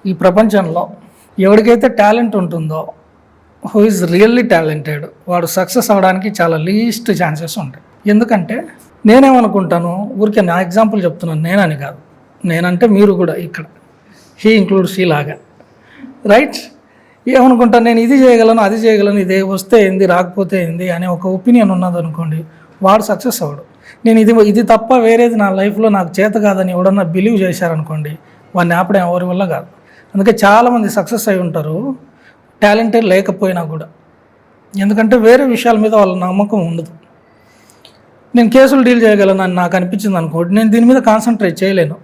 ఈ ప్రపంచంలో ఎవరికైతే టాలెంట్ ఉంటుందో, హూ ఈజ్ రియల్లీ టాలెంటెడ్, వాడు సక్సెస్ అవ్వడానికి చాలా లీస్ట్ ఛాన్సెస్ ఉంటాయి. ఎందుకంటే నేనేమనుకుంటాను, ఊరికే నా ఎగ్జాంపుల్ చెప్తున్నాను, నేనని కాదు, నేనంటే మీరు కూడా ఇక్కడ హీ ఇంక్లూడ్స్ హీ లాగా, రైట్? ఏమనుకుంటాను, నేను ఇది చేయగలను, అది చేయగలను, ఇదే వస్తే ఏంది, రాకపోతే ఏంది అనే ఒక ఒపీనియన్ ఉన్నదనుకోండి, వాడు సక్సెస్ అవ్వడు. నేను ఇది తప్ప వేరేది నా లైఫ్లో నాకు చేత కాదని ఎవడన్నా బిలీవ్ చేశారనుకోండి, వాడిని ఆపడం ఎవరి వల్ల కాదు. అందుకే చాలామంది సక్సెస్ అయి ఉంటారు టాలెంటెడ్ లేకపోయినా కూడా. ఎందుకంటే వేరే విషయాల మీద వాళ్ళ నమ్మకం ఉండదు. నేను కేసులు డీల్ చేయగలను అని నాకు అనిపించింది అనుకోండి, నేను దీని మీద కాన్సన్ట్రేట్ చేయలేను.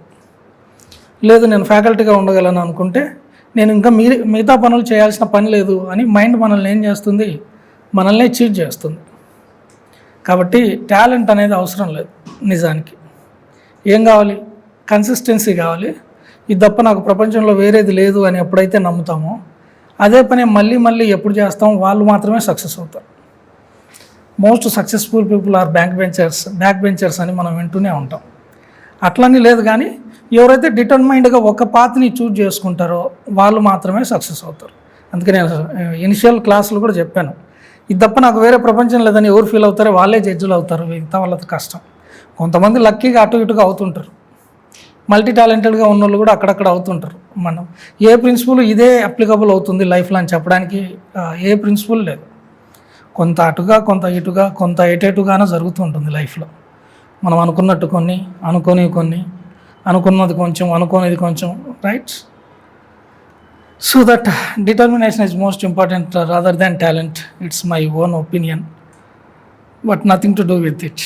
లేదు నేను ఫ్యాకల్టీగా ఉండగలను అనుకుంటే, నేను ఇంకా మిగతా పనులు చేయాల్సిన పని లేదు అని మైండ్ మనల్ని ఏం చేస్తుంది, మనల్నే చీట్ చేస్తుంది. కాబట్టి టాలెంట్ అనేది అవసరం లేదు. నిజానికి ఏం కావాలి, కన్సిస్టెన్సీ కావాలి. ఇది తప్ప నాకు ప్రపంచంలో వేరేది లేదు అని ఎప్పుడైతే నమ్ముతామో, అదే పని మళ్ళీ మళ్ళీ ఎప్పుడు చేస్తామో వాళ్ళు మాత్రమే సక్సెస్ అవుతారు. Most successful people are back benchers అని మనం వింటూనే ఉంటాం. అట్లని లేదు, కానీ ఎవరైతే డిటర్మైండ్గా ఒక పాత్ని చూజ్ చేసుకుంటారో వాళ్ళు మాత్రమే సక్సెస్ అవుతారు. అందుకే నేను ఇనిషియల్ క్లాసులు కూడా చెప్పాను, ఇది తప్ప నాకు వేరే ప్రపంచం లేదని ఎవరు ఫీల్ అవుతారో వాళ్ళే జడ్జిలు అవుతారు. మిగతా వాళ్ళది కష్టం. కొంతమంది లక్కీగా అటు ఇటుగా అవుతుంటారు, మల్టీ టాలెంటెడ్గా ఉన్న వాళ్ళు కూడా అక్కడక్కడ అవుతుంటారు. మనం ఏ ప్రిన్సిపల్ ఇదే అప్లికబుల్ అవుతుంది లైఫ్లో అని చెప్పడానికి ఏ ప్రిన్సిపల్ లేదు. కొంత అటుగా, కొంత ఇటుగా, కొంత ఎటేటుగానే జరుగుతూ ఉంటుంది లైఫ్లో. మనం అనుకున్నట్టు కొన్ని, అనుకున్నది కొంచెం, అనుకోనిది కొంచెం, right? So that determination is most important rather than talent. It's my own opinion, but nothing to do with it.